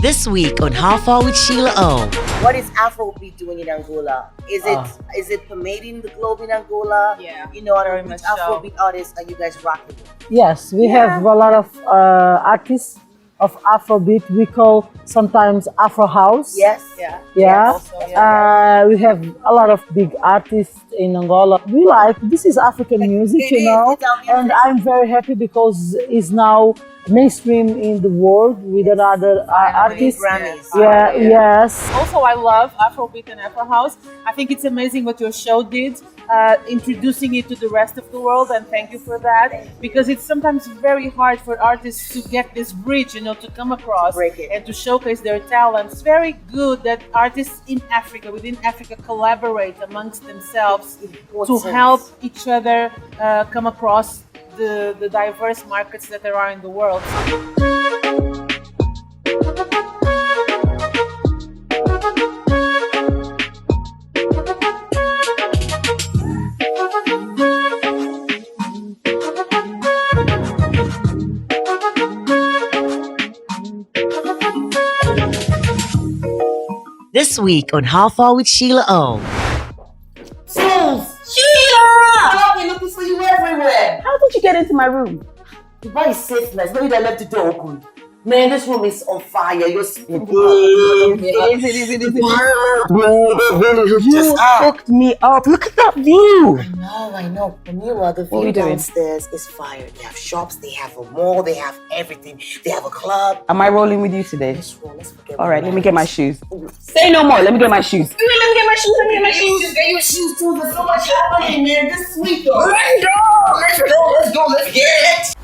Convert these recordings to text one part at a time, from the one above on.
This week on How Far with Sheila O. What is Afrobeat doing in Angola? Is it permeating the globe in Angola? Yeah, You know, very which much so. Afrobeat artists are you guys rocking with? Yes, we have a lot of artists of Afrobeat. We call sometimes Afro House. Yes. Yeah. Also, yeah. We have a lot of big artists in Angola. We like, this is African music, It you is, know, it's our music. and I'm very happy because it's now mainstream in the world with another artist. Grammys. Yeah, yes. Also, I love Afrobeat and Afro House. I think it's amazing what your show did, introducing it to the rest of the world, and thank you for that. Because it's sometimes very hard for artists to get this bridge, you know, to come across Break it. and to showcase their talents. It's very good that artists in Africa, within Africa, collaborate amongst themselves to help each other come across the diverse markets that there are in the world. This week on How Far with Sheila O. Sheila! I've been looking for you everywhere. How did you get into my room? Dubai is safe, nice. Maybe they left the door open. Man, this room is on fire. You're sleeping. It is. You hooked me up. Look at that view. I know. Meanwhile, the What are view we doing? downstairs is fire. They have shops, they have a mall, they have everything. They have a club. Am I rolling with you today? Let's roll. Let's forget. All right, let me get my shoes. Say no more. Let me get my shoes. Get your shoes too. There's so much happening, man. This week, though. Let's go. Let's get it.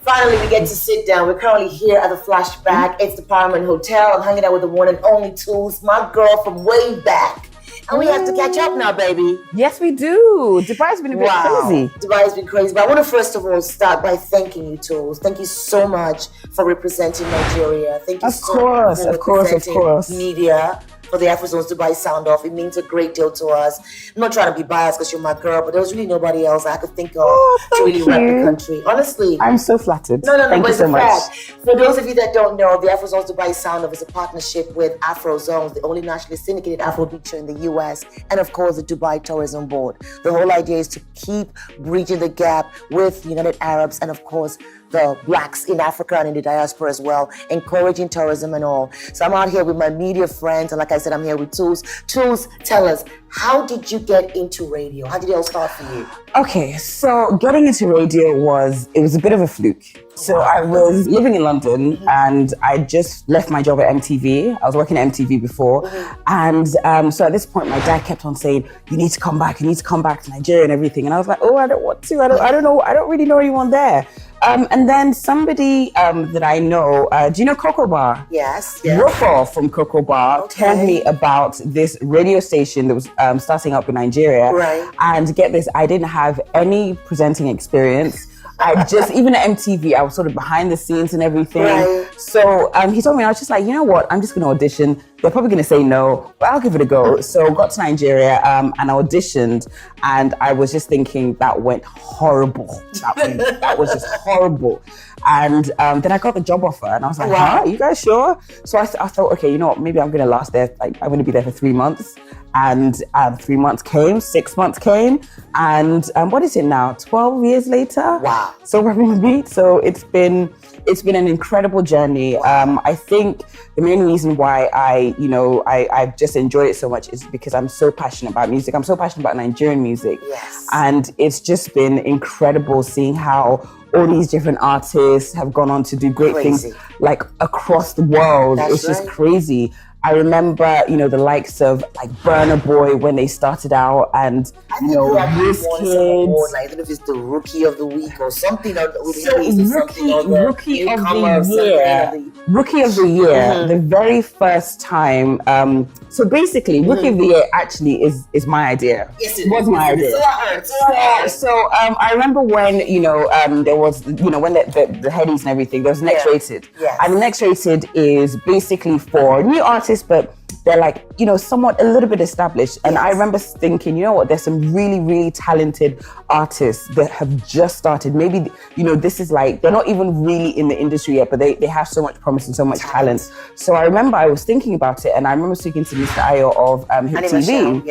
Finally, we get to sit down. We're currently here at the Flashback. It's the Paramount Hotel. I'm hanging out with the one and only Tools, my girl from way back. And we have to catch up now, baby. Yes, we do. Dubai's been a bit crazy. Dubai's been crazy. But I want to first of all start by thanking you, Tools. Thank you so much for representing Nigeria. Thank you so much for representing media for the Afrozons Dubai sound off. It means a great deal to us. I'm not trying to be biased because you're my girl, but there was really nobody else I could think of to really rep the country. Honestly. I'm so flattered. No, Thank you so much. For those of you that don't know, the Afrozons Dubai Sound Off is a partnership with Afrozons, the only nationally syndicated Afrobeat show in the US, and of course the Dubai Tourism Board. The whole idea is to keep bridging the gap with United Arabs and of course the blacks in Africa and in the diaspora as well, encouraging tourism and all. So I'm out here with my media friends, and like I said, I'm here with Tools. Tools, tell us, how did you get into radio? How did it all start for you? Okay, so getting into radio was a bit of a fluke. So I was living in London and I just left my job at MTV. I was working at MTV before. And so at this point, my dad kept on saying, you need to come back to Nigeria and everything. And I was like, oh, I don't want to. I don't know. I don't really know anyone there. And then somebody that I know, do you know Cocoa Bar? Yes. Ruth from Cocoa Bar told me about this radio station that was starting up in Nigeria. Right. And get this, I didn't have any presenting experience. I just, even at MTV, I was sort of behind the scenes and everything. Right. So he told me, I was just like, you know what, I'm just going to audition. They're probably going to say no, but I'll give it a go. So got to Nigeria and I auditioned, and I was just thinking that went horrible. That was just horrible. And then I got the job offer and I was like, huh, you guys sure? So I thought, okay, you know what, maybe I'm going to last there. Like, I'm going to be there for 3 months. And 3 months came, 6 months came, and what is it now? 12 years later. Wow! So we're having a beat. So it's been an incredible journey. I think the main reason why I've just enjoyed it so much is because I'm so passionate about music. I'm so passionate about Nigerian music. Yes. And it's just been incredible seeing how all these different artists have gone on to do great things like across the world. That's it's just crazy. I remember, the likes of like Burna Boy when they started out, and I think you Kids. Like, I don't know if it's the Rookie of the Week or something. Rookie of the Year, the very first time. So basically, Rookie of the Year actually is my idea. Yes, it was my idea. So I remember when there was when the headies and everything, there was Next Rated. Yes. And the Next Rated is basically for new artists, but they're like, you know, somewhat a little bit established. And I remember thinking, you know what, there's some really, really talented artists that have just started. Maybe, you know, this is like, they're not even really in the industry yet, but they have so much promise and so much talent. So I remember I was thinking about it, and I remember speaking to Mr. Ayo of HIPTV.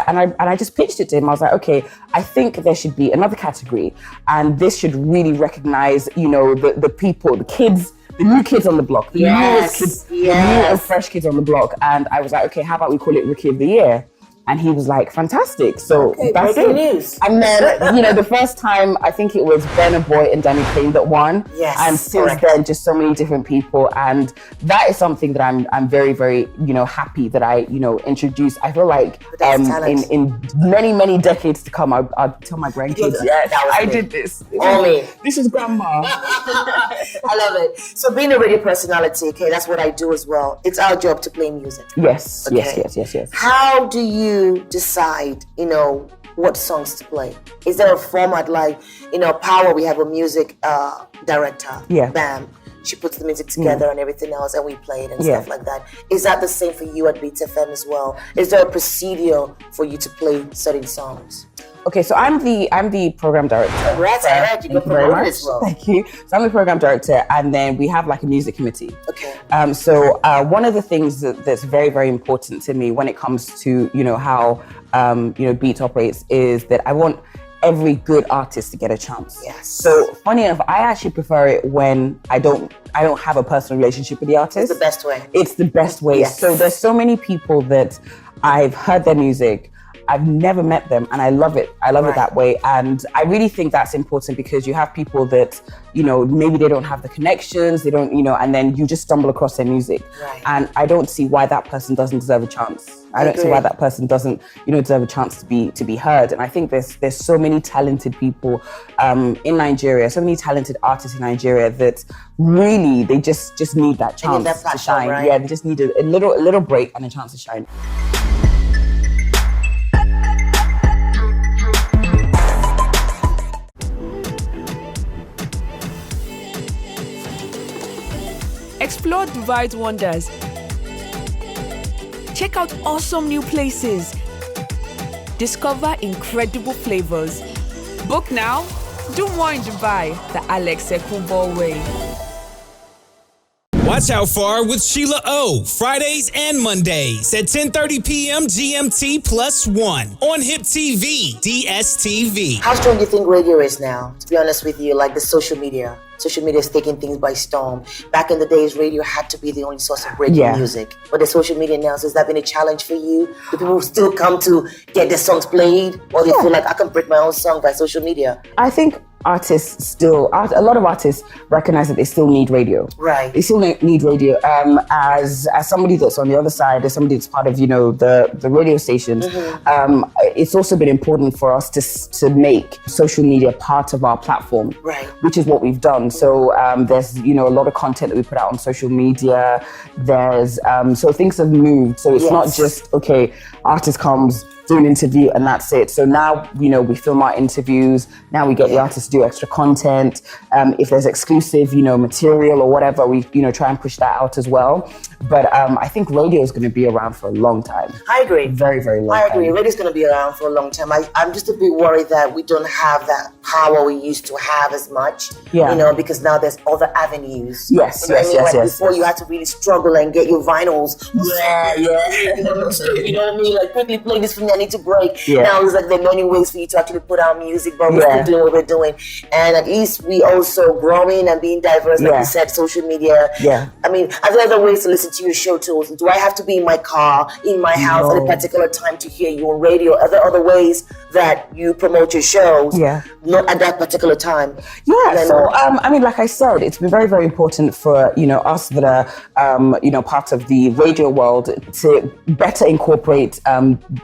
And I just pitched it to him. I was like, okay, I think there should be another category, and this should really recognize, you know, the people, the kids, the new kids on the block, the newest kids, the new and fresh kids on the block. And I was like, okay, how about we call it Rookie of the Year? And he was like, fantastic. So that's it. News. And then, you know, the first time, I think it was Burna Boy and Danny Kane that won. Yes. And since then, just so many different people. And that is something that I'm very, very, you know, happy that I, you know, introduced. I feel like in many, many decades to come, I'll tell my grandkids, I did this. This is grandma. I love it. So being a radio personality, okay, that's what I do as well. It's our job to play music. Yes, yes. How do you decide, you know, what songs to play? Is there a format like, you know, Power, we have a music director, Bam, she puts the music together and everything else, and we play it and stuff like that. Is that the same for you at Beats FM as well? Is there a procedure for you to play certain songs? Okay, so I'm the program director. Congrats, I heard you got promoted as well. Thank you. So I'm the program director, and then we have like a music committee. Okay. So one of the things that's very, very important to me when it comes to, you know, how you know, Beat operates is that I want every good artist to get a chance. Yes. So funny enough, I actually prefer it when I don't have a personal relationship with the artist. It's the best way. It's the best way. Yes. So there's so many people that I've heard their music, I've never met them, and I love it. I love it that way. And I really think that's important, because you have people that, you know, maybe they don't have the connections, they don't, you know, and then you just stumble across their music. And I don't see why that person doesn't deserve a chance. I don't see why that person doesn't, you know, deserve a chance to be heard. And I think there's so many talented people in Nigeria, so many talented artists in Nigeria that really they just need that chance to shine. Right? Yeah, they just need a little break and a chance to shine. Explore Dubai's wonders. Check out awesome new places. Discover incredible flavors. Book now. Do more in Dubai the Alex Ekubo way. Watch How Far with Sheila O, Fridays and Mondays at 10:30 p.m. GMT +1 on HIPTV, DSTV. How strong do you think radio is now? To be honest with you, like the social media. Social media is taking things by storm. Back in the days, radio had to be the only source of breaking music. But the social media now, has that been a challenge for you? Do people still come to get their songs played? Or do you feel like I can break my own song by social media? I think artists still, a lot of artists recognize that they still need radio. Right. They still need radio. As somebody that's on the other side, as somebody that's part of, you know, the radio stations, it's also been important for us to make social media part of our platform. Right. Which is what we've done. So there's, you know, a lot of content that we put out on social media. There's, so things have moved. So it's not just, okay, artist comes, do an interview and that's it. So now, you know, we film our interviews. Now we get the artists to do extra content. If there's exclusive, you know, material or whatever, we, you know, try and push that out as well. But I think radio is going to be around for a long time. I agree. Very, very long time. I agree. Radio is going to be around for a long time. I'm just a bit worried that we don't have that power we used to have as much. Yeah. You know, because now there's other avenues. Yes, you know yes. Before you had to really struggle and get your vinyls. Yeah. You know what I mean? Like, quickly play this for me, I need to break. Yeah. Now it's like there are many ways for you to actually put out music, but we're still doing what we're doing. And at least we also growing and being diverse, like you said, social media. Yeah. I mean, are there other ways to listen to your show tools? Do I have to be in my car, in my house at a particular time to hear you on radio? Are there other ways that you promote your shows? Not at that particular time. Yeah. So I mean, like I said, it's been very, very important for, you know, us that are you know, part of the radio world to better incorporate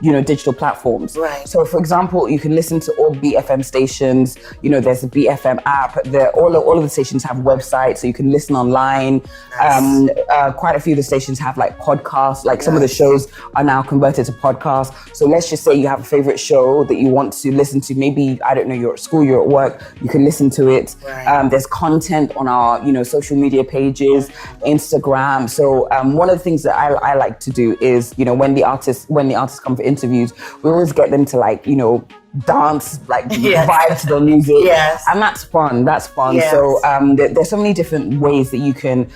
you know, digital platforms. Right. So for example, you can listen to all BFM stations. You know, there's a BFM app. All of the stations have websites, so you can listen online. Nice. Quite a few of radio stations have like podcasts, like some of the shows are now converted to podcasts. So let's just say you have a favorite show that you want to listen to. Maybe, I don't know, you're at school, you're at work, you can listen to it. There's content on our, social media pages, Instagram. So one of the things that I like to do is, when the artists come for interviews, we always get them to like, dance, like vibe to the music. And that's fun. So there's so many different ways that you can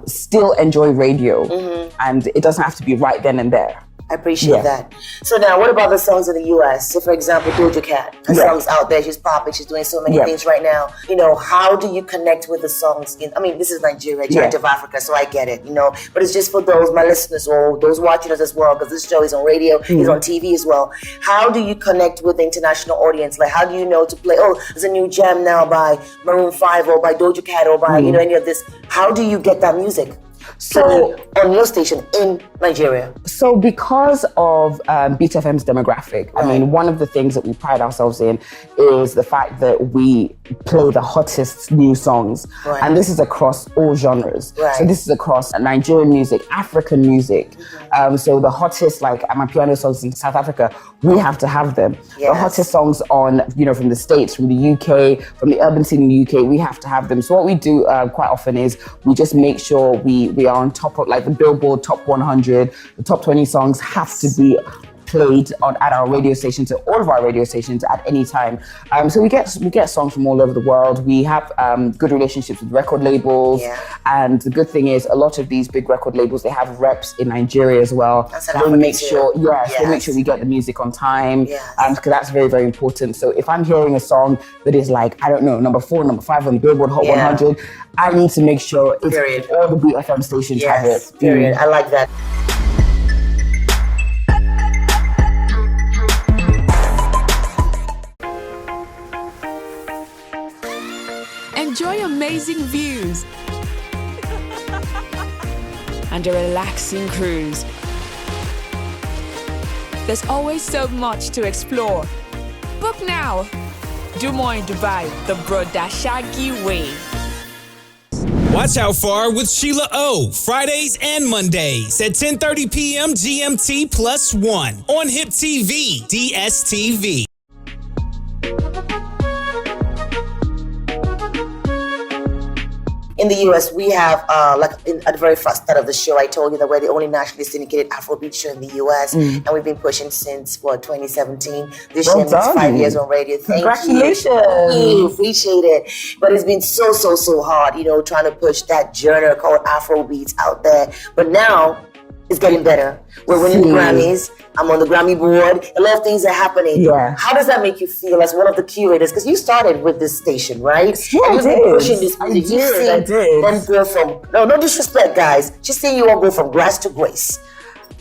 still enjoy radio, and it doesn't have to be right then and there. I appreciate that. So now, what about the songs in the US? So for example, Doja Cat, her song's out there, she's popping, she's doing so many things right now. How do you connect with the songs this is Nigeria, giant of Africa, so I get it, but it's just for my listeners or those watching us as well, because this show is on radio, it's on TV as well. How do you connect with the international audience? Like, how do you know to play, there's a new jam now by Maroon 5 or by Doja Cat or by, any of this. How do you get that music? So on your station in Nigeria. So because of Beat FM's demographic, one of the things that we pride ourselves in is the fact that we play the hottest new songs. And this is across all genres. So this is across Nigerian music, African music. So the hottest, like Amapiano songs in South Africa, we have to have them. The hottest songs on, from the States, from the UK, from the urban scene in the UK, we have to have them. So what we do quite often is we just make sure we are on top of like the Billboard Top 100, the top 20 songs have to be played at our radio stations, at all of our radio stations at any time. So we get songs from all over the world. We have good relationships with record labels, and the good thing is a lot of these big record labels, they have reps in Nigeria as well. They make sure we get the music on time, because that's very, very important. So if I'm hearing a song that is like, I don't know, number 4, number 5 on the Billboard Hot 100, I need to make sure it's all the Beat FM stations have it. I like that. Enjoy amazing views and a relaxing cruise. There's always so much to explore. Book now. Do more in Dubai, the Broda Shaggy way. Watch How Far with Sheila O, Fridays and Mondays at 10:30 p.m. GMT +1 on HIPTV, DSTV. In the US, we have, at the very first start of the show, I told you that we're the only nationally syndicated Afrobeat show in the US, and we've been pushing since, 2017. This year makes 5 years on radio. Congratulations. You. Appreciate it. But it's been so hard, trying to push that genre called Afrobeats out there. But now, it's getting better. We're winning the Grammys. I'm on the Grammy board. A lot of things are happening. How does that make you feel as one of the curators? Because you started with this station, right? I did. Pushing this music. I did. Then go from, no disrespect, guys. Just seeing you all go from grass to grace.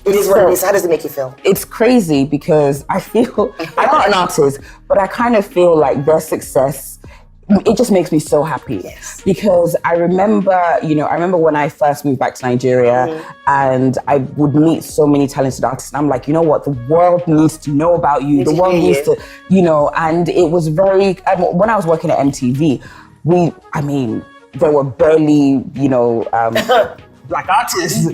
It is what it is. How does it make you feel? It's crazy because I feel, I'm not an artist, but I kind of feel like their success, it just makes me so happy. Because I remember when I first moved back to Nigeria, and I would meet so many talented artists, and I'm like, you know what, the world needs to know about you. The world needs to, and it was very, when I was working at MTV, there were barely, black artists.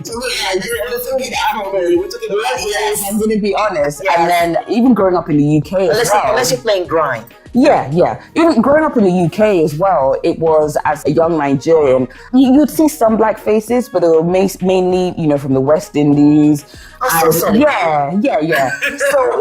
I'm gonna be honest. And then even growing up in the UK unless you're playing grind. Even growing up in the UK as well, it was, as a young Nigerian, you'd see some black faces, but they were mainly, from the West Indies. So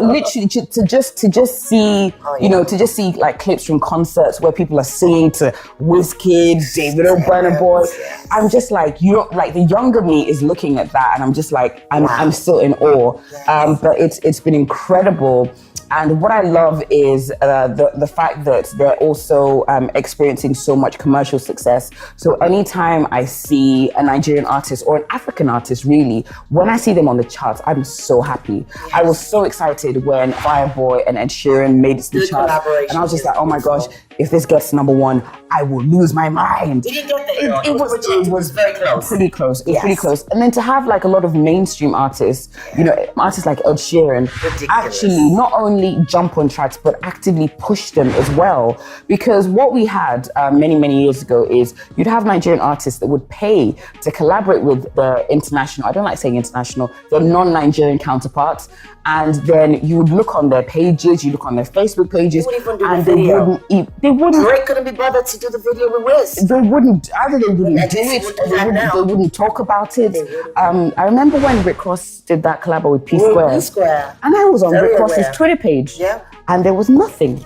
literally to just see, to just see like clips from concerts where people are singing to Wizkid, David O, Burna Boy. I'm just like, the younger me is looking at that, and I'm just like, I'm still in awe. But it's been incredible. And what I love is the fact that they're also experiencing so much commercial success. So anytime I see a Nigerian artist or an African artist, really, when I see them on the charts, I'm so happy. I was so excited when Fireboy and Ed Sheeran made it to the charts. And I was just like, oh my gosh, if this gets number one, I will lose my mind. Did you get that? It was very close. Pretty close. It was pretty close. And then to have like a lot of mainstream artists, you know, artists like Ed Sheeran, actually not only jump on tracks, but actively push them as well. Because what we had many years ago is you'd have Nigerian artists that would pay to collaborate with the international, I don't like saying international, the non-Nigerian counterparts. And then you would look on their pages, you look on their Facebook pages, and they wouldn't. Drake couldn't be bothered to do the video with Wiz. They wouldn't. Either they wouldn't do it, or they wouldn't talk about it. I remember when Rick Ross did that collab with P Square, and I was on Rick Ross's Twitter page, and there was nothing.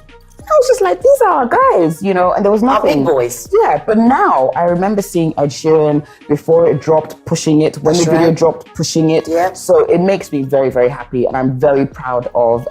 I was just like, these are our guys, you know, and there was nothing. Our big boys. Yeah, but now I remember seeing Ed Sheeran before it dropped, pushing it, when the video dropped, pushing it. Yeah. So it makes me very, very happy, and I'm very proud of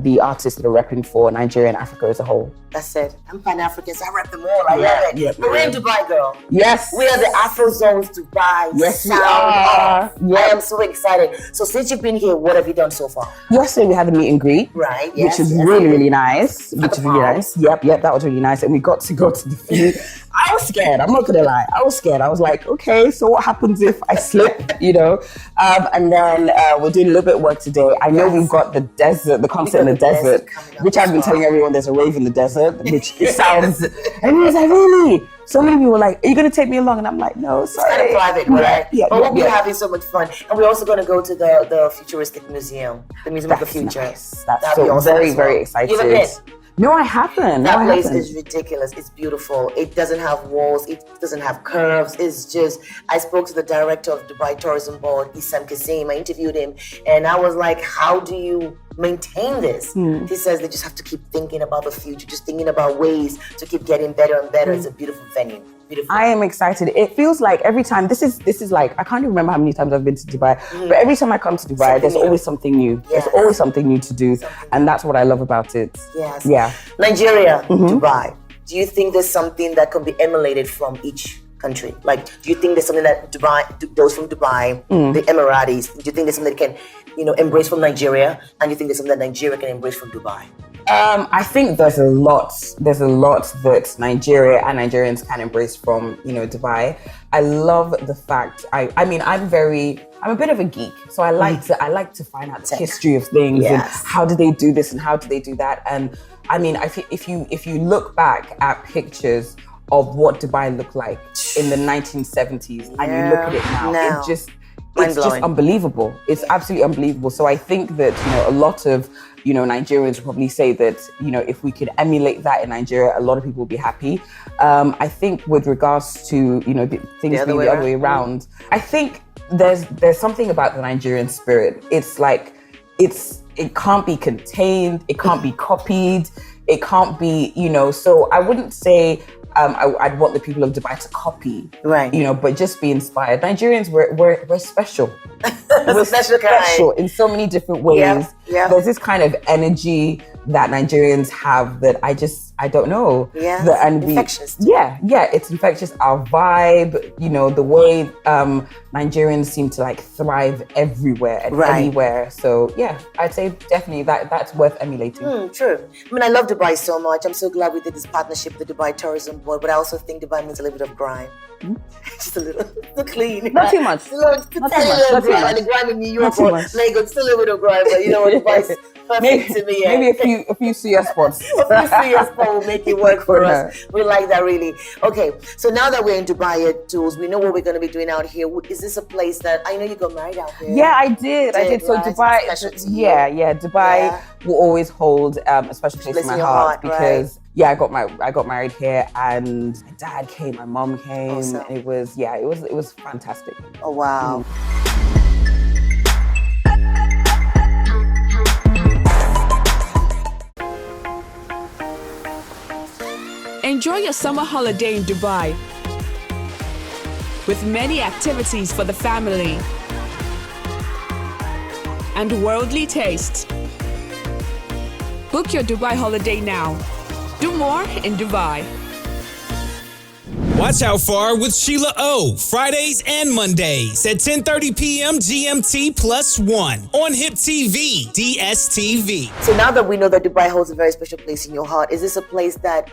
the artists that are repping for Nigeria and Africa as a whole. That's it. I'm Pan-Africans. I rep them all. I love it. Yeah, but we're in Dubai, girl. Yes. We are the Afrozons Dubai. Yes, we sound are. off. I am so excited. So since you've been here, what have you done so far? Yesterday we had a meet and greet. Right. Which is really nice. Which is really nice. Yep, that was really nice. And we got to go to the food. I was scared. I'm not gonna lie. I was scared. I was like, okay, so what happens if I slip? You know. And then we're doing a little bit of work today. I know we've got the desert, the concert in the desert, which I've been telling everyone. There's a rave in the desert, which it sounds. And I was like, really? So many people were like, are you going to take me along? And I'm like, no, sorry. It's kind of private, right? But we'll be yeah. having so much fun. And we're also going to go to the futuristic museum, the Museum of the Future. Nice. That's so very, very excited. You haven't been? No, I haven't. That place is ridiculous. It's beautiful. It doesn't have walls. It doesn't have curves. It's just, I spoke to the director of Dubai Tourism Board, Issam Kazim. I interviewed him and I was like, how do you maintain this? He says they just have to keep thinking about the future, just thinking about ways to keep getting better and better. It's a beautiful venue. Beautiful. I am excited. It feels like every time, this is like, I can't even remember how many times I've been to Dubai, but every time I come to Dubai, there's always something new. Yes. There's always something new to do. And that's what I love about it. Yes. Yeah. Nigeria, Dubai. Do you think there's something that can be emulated from each country? Like, do you think there's something that those from Dubai, the Emiratis, do you think there's something that can, embrace from Nigeria? And you think there's something that Nigeria can embrace from Dubai? I think there's a lot that Nigeria and Nigerians can embrace from, Dubai. I love the fact, I'm a bit of a geek. So I like to find out the history of things and how do they do this and how do they do that. And I mean, if you look back at pictures of what Dubai looked like in the 1970s and you look at it now. It's just unbelievable. It's absolutely unbelievable. So I think that, a lot of, Nigerians will probably say that, if we could emulate that in Nigeria, a lot of people will be happy. I think with regards to, things being the other way around, I think there's something about the Nigerian spirit. It's like, it can't be contained. It can't be copied. It can't be, so I wouldn't say, I'd want the people of Dubai to copy, right? But just be inspired. Nigerians, we're special. We're special in so many different ways. Yeah. There's this kind of energy that Nigerians have that I don't know. Yeah. Infectious. It's infectious. Our vibe, the way Nigerians seem to like thrive everywhere and anywhere. So yeah, I'd say definitely that's worth emulating. True. I mean, I love Dubai so much. I'm so glad we did this partnership with the Dubai Tourism Board, but I also think Dubai means a little bit of grime. Just a little, clean. Not too much. Not too much. The grime in New York or Lagos, still a little bit of grime, but Dubai's perfect to me. Maybe a few CS spots. A few CS spots will make it work for us. We like that really. Okay, so now that we're in Dubai, Tools, we know what we're going to be doing out here. Is this a place that, I know you got married out here? Yeah, I did. So Dubai, Dubai will always hold a special place in my heart because I got married here and my dad came, my mom came. Awesome. It was fantastic. Oh wow. Enjoy your summer holiday in Dubai with many activities for the family and worldly tastes. Book your Dubai holiday now. Do more in Dubai. Watch How Far with Sheila O. Fridays and Mondays at 10:30 p.m. GMT +1 on HIPTV, DSTV. So now that we know that Dubai holds a very special place in your heart, is this a place that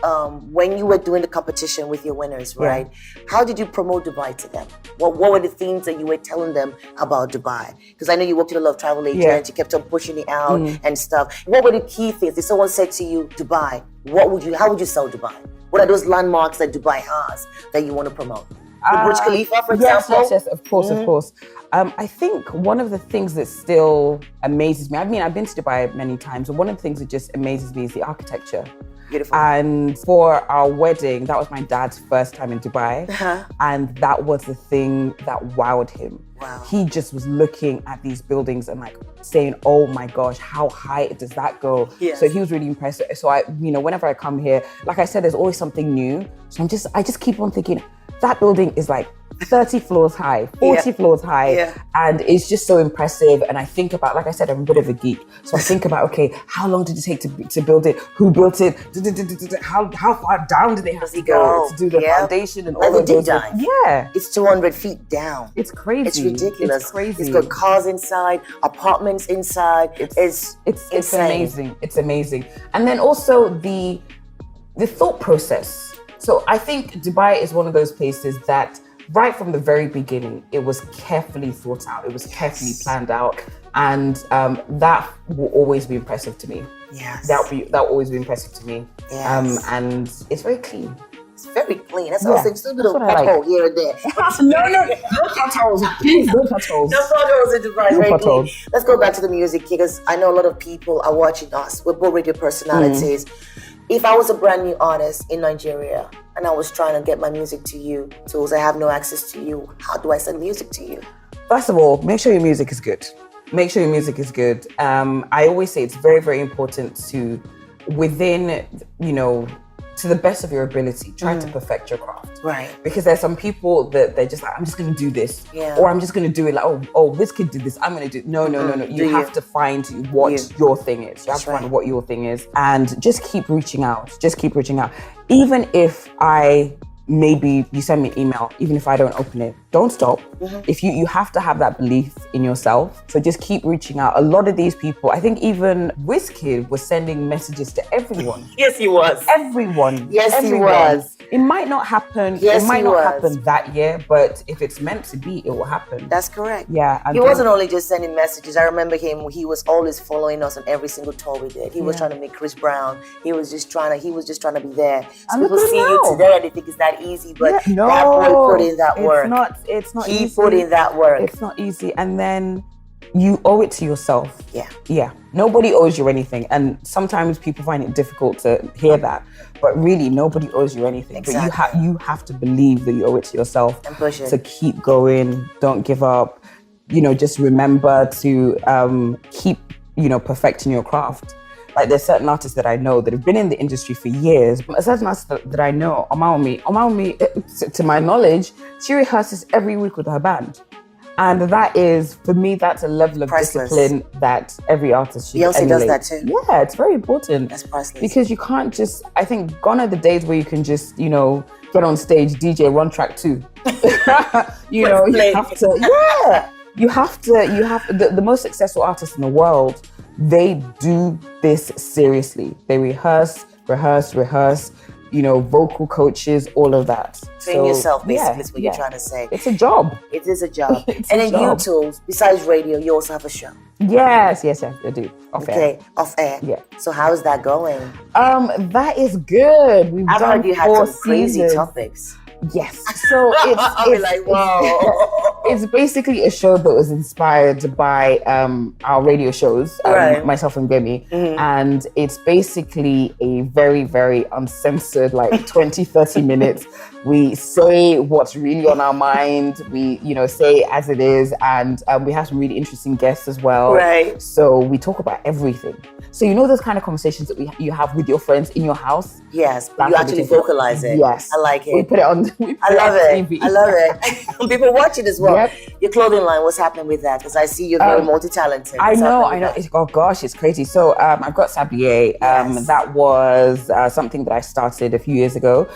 when you were doing the competition with your winners, right? How did you promote Dubai to them? What were the things that you were telling them about Dubai? Because I know you worked with a lot of travel agents, you kept on pushing it out and stuff. What were the key things? If someone said to you, Dubai, how would you sell Dubai? What are those landmarks that Dubai has that you want to promote? The Burj Khalifa, for example? Yes, of course. I think one of the things that still amazes me, I've been to Dubai many times, and one of the things that just amazes me is the architecture. Beautiful. And for our wedding, that was my dad's first time in Dubai. And that was the thing that wowed him. Wow. He just was looking at these buildings and like saying, oh my gosh, how high does that go? Yes. So he was really impressed. So whenever I come here, like I said, there's always something new. So I just keep on thinking, that building is like 30 floors high, 40 floors high. And it's just so impressive. And I think about, like I said, I'm a bit of a geek. So I think about, okay, how long did it take to build it? Who built it? How far down did they have to go to do the foundation and all of those? Yeah. It's 200 feet down. It's crazy. It's ridiculous. It's crazy. It's got cars inside, apartments inside. It's amazing. It's amazing. And then also the thought process. So I think Dubai is one of those places that right from the very beginning, it was carefully thought out. It was carefully planned out. And that will always be impressive to me. Yes. That will always be impressive to me. Yes. And it's very clean. It's very clean. That's also just a little what I pothole here and there. No potholes. Please, no potholes. No potholes in Dubai. No very potholes. clean. Let's go back to the music because I know a lot of people are watching us. We're both radio personalities. If I was a brand new artist in Nigeria and I was trying to get my music to you, tools, I have no access to you, how do I send music to you? First of all, make sure your music is good. Make sure your music is good. I always say it's very, very important to, within, to the best of your ability, try to perfect your craft. Right. Because there's some people that they're just like, I'm just going to do this. Or I'm just going to do it like, oh, this kid did this, I'm going to do it. No. You have to find what your thing is. You have to find what your thing is. And just keep reaching out. Even if maybe you send me an email, even if I don't open it, don't stop. If you have to have that belief in yourself. So just keep reaching out. A lot of these people, I think even Wizkid was sending messages to everyone. Yes, he was. Everyone. Yes, he was. It might not happen. Yes, it might not happen that year, but if it's meant to be, it will happen. That's correct. Yeah. He wasn't only just sending messages. I remember him. He was always following us on every single tour we did. He was trying to make Chris Brown. He was just trying to be there. So people see you today and they think it's that easy, but that boy put in that work. It's not he easy. put in that work. It's not easy. And then you owe it to yourself. Yeah. Nobody owes you anything. And sometimes people find it difficult to hear that. But really, nobody owes you anything. Exactly. But you have to believe that you owe it to yourself. And push it. To keep going. Don't give up. Just remember to keep, perfecting your craft. Like there's certain artists that I know that have been in the industry for years. A certain artist that I know, Omaomi, to my knowledge, she rehearses every week with her band. And that is, for me, that's a level of discipline that every artist should emulate. Beyonce does that too. Yeah, it's very important. That's priceless. Because you can't just, I think gone are the days where you can just, get on stage, DJ, run track 2. You have to, the most successful artists in the world, they do this seriously. They rehearse, vocal coaches, all of that. Train yourself, basically, is what you're trying to say. It's a job. It is a job. And then you tools, besides radio, you also have a show. Yes, I do. Off air. Off air. Yeah. So how is that going? That is good. I've heard you had some crazy topics. Yes. So it's like, wow. It's basically a show that was inspired by our radio shows, myself and Gemi. And it's basically a very, very uncensored, 20-30 minutes. We say what's really on our mind. We, say it as it is. And we have some really interesting guests as well. Right. So we talk about everything. So those kind of conversations that you have with your friends in your house. Yes, you actually vocalize it. Yes. I like it. We put it on. I love it. People watch it as well. Your clothing line, what's happening with that? Because I see you're very multi-talented. I know. Oh gosh, it's crazy. So I've got Sabier. That was something that I started a few years ago.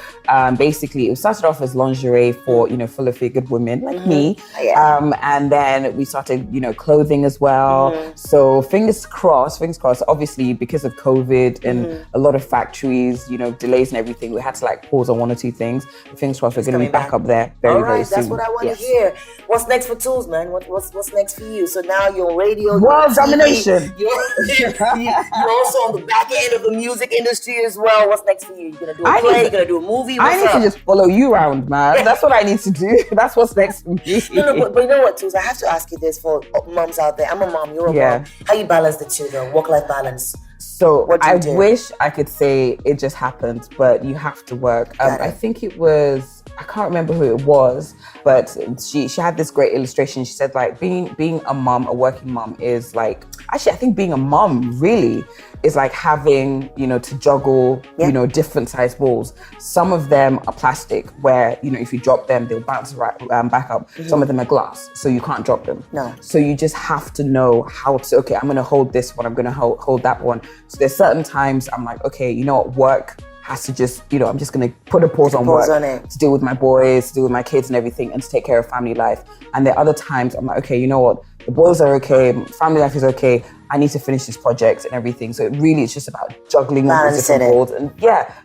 Basically, it started off as lingerie for fuller figured women like me, and then we started clothing as well. So fingers crossed. Obviously, because of COVID and a lot of factories, delays and everything, we had to pause on one or two things. Fingers crossed, we're going to be back up there very soon. That's what I want to hear. What's next for Tools, man? What's next for you? So now you're radio, world domination. You're also on the back end of the music industry as well. What's next for you? You're gonna do a play? You're gonna do a movie? I need to just follow you around, man. That's what I need to do. That's what's next for me. No, but you know what, Tools? I have to ask you this for moms out there. I'm a mom. You're a mom. How you balance the two, though? Work-life balance. So I wish I could say it just happened, but you have to work. I think it was, I can't remember who it was, but she had this great illustration. She said being a mom, a working mom is actually I think being a mom really is like having, to juggle, different size balls. Some of them are plastic where, if you drop them, they'll bounce back up. Some of them are glass, so you can't drop them. No. So you just have to know how to, okay, I'm gonna hold this one, I'm gonna hold that one. So there's certain times I'm like, okay, you know what, work has to just, I'm just gonna put a pause on work to deal with my boys, to deal with my kids and everything, and to take care of family life. And there are other times I'm like, okay, you know what, the boys are okay, family life is okay, I need to finish this project and everything. So it's just about juggling all these different balls and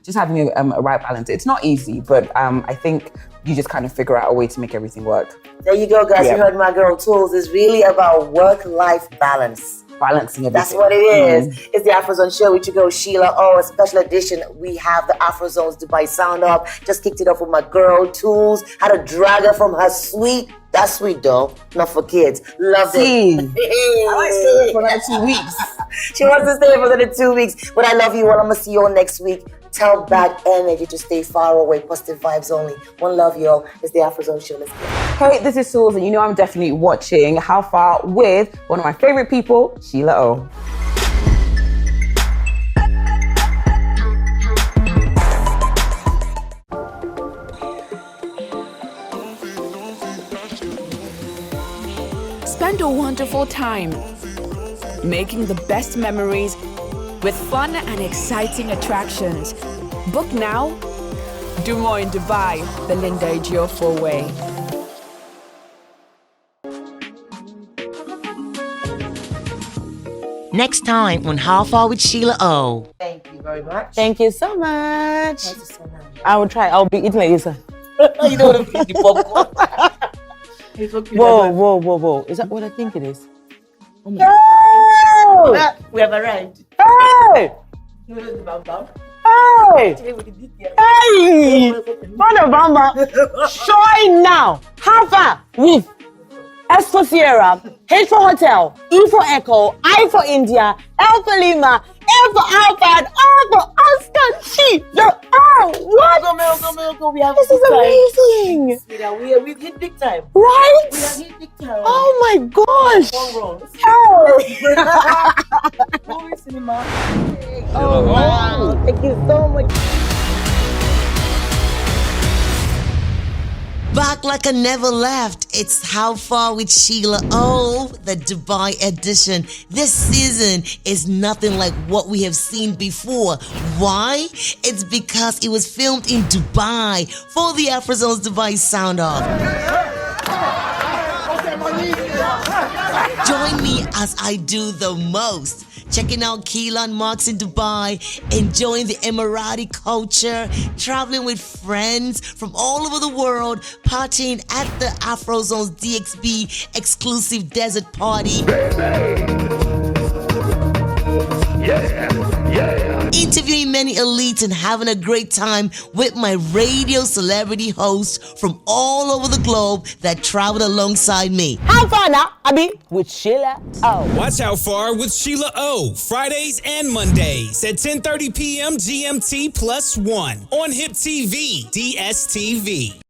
just having a right balance. It's not easy, but I think you just kind of figure out a way to make everything work. There you go, guys. You heard my girl Tools. It's really about work-life balance. Balancing everything. That's what it is. It's the Afrozons show with your girl Sheila O. A special edition. We have the Afrozons Dubai Sound Up. Just kicked it off with my girl Tools. Had to drag her from her suite. That's sweet though, not for kids. Love it. I like staying for another 2 weeks. She wants to stay for another 2 weeks. But I love you all. I'm gonna see you all next week. Tell bad energy to stay far away. Positive vibes only. One love, y'all. It's the Afrozons show. Let's go. Hey, this is Tools, and I'm definitely watching How Far with one of my favorite people, Sheila O. Spend a wonderful time making the best memories with fun and exciting attractions. Book now, do more in Dubai, the Linda Ejiofor way. Next time on How Far with Sheila O. Thank you very much. Thank you so much. Thank you so much. I will try. I'll be eating like this. You don't want to feed the popcorn. Whoa. Is that what I think it is? Oh my God. We have arrived. Hey! Hey! Mother Bamba! Shine now! How far with S for Sierra, H for Hotel, E for Echo, I for India, L for Lima, L for Alpha, R for Oscar, G. What? Go. We have this is amazing. We've hit big time. Right? We have hit big time. Oh my gosh. Movie cinema. Oh wow. Thank you so much. Back like I never left. It's How Far with Sheila O, the Dubai edition. This season is nothing like what we have seen before. Why? It's because it was filmed in Dubai for the Afrozons Dubai Sound Off. Join me as I do the most. Checking out Keelan Marks in Dubai, enjoying the Emirati culture, traveling with friends from all over the world, partying at the Afrozons DXB exclusive desert party. Interviewing many elites and having a great time with my radio celebrity hosts from all over the globe that traveled alongside me. How far now? With Sheila O. Watch How Far with Sheila O, Fridays and Mondays at 10:30 p.m. GMT +1 on HIPTV, DSTV.